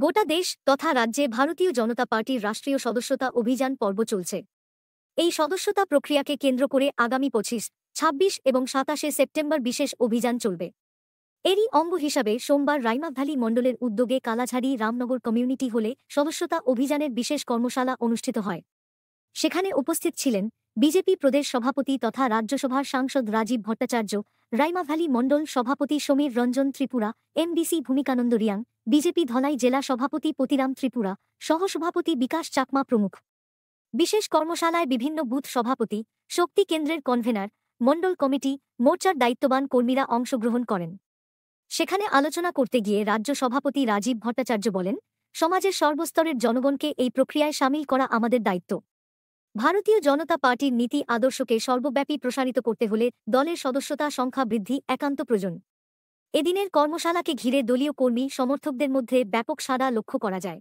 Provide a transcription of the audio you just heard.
গোটা দেশ তথা রাজ্যে ভারতীয় জনতা পার্টির রাষ্ট্রীয় সদস্যতা অভিযান পর্ব চলছে। এই সদস্যতা প্রক্রিয়াকে কেন্দ্র করে আগামী 25, 26 এবং 27 সেপ্টেম্বর বিশেষ অভিযান চলবে। এরই অঙ্গ হিসাবে সোমবার রাইমাভ্যালি মণ্ডলের উদ্যোগে কালাঝাড়ি রামনগর কমিউনিটি হলে সদস্যতা অভিযানের বিশেষ কর্মশালা অনুষ্ঠিত হয়। সেখানে উপস্থিত ছিলেন বিজেপি প্রদেশ সভাপতি তথা রাজ্যসভার সাংসদ রাজীব ভট্টাচার্য, রাইমাভ্যালি মণ্ডল সভাপতি সমীর রঞ্জন ত্রিপুরা, এমডিসি ভূমিকানন্দ রিয়াং, বিজেপি ধলাই জেলা সভাপতি পতিরাম ত্রিপুরা, সহসভাপতি বিকাশ চাকমা প্রমুখ। বিশেষ কর্মশালায় বিভিন্ন বুথ সভাপতি, শক্তি কেন্দ্রের কনভেনার, মণ্ডল কমিটি, মোর্চার দায়িত্ববান কর্মীরা অংশগ্রহণ করেন। সেখানে আলোচনা করতে গিয়ে রাজ্য সভাপতি রাজীব ভট্টাচার্য বলেন, সমাজের সর্বস্তরের জনগণকে এই প্রক্রিয়ায় সামিল করা আমাদের দায়িত্ব। ভারতীয় জনতা পার্টির নীতি আদর্শকে সর্বব্যাপী প্রসারিত করতে হলে দলের সদস্যতা সংখ্যা বৃদ্ধি একান্ত প্রয়োজন। এদিনের কর্মশালাকে ঘিরে দলীয় কর্মী সমর্থকদের মধ্যে ব্যাপক সাড়া লক্ষ্য করা যায়।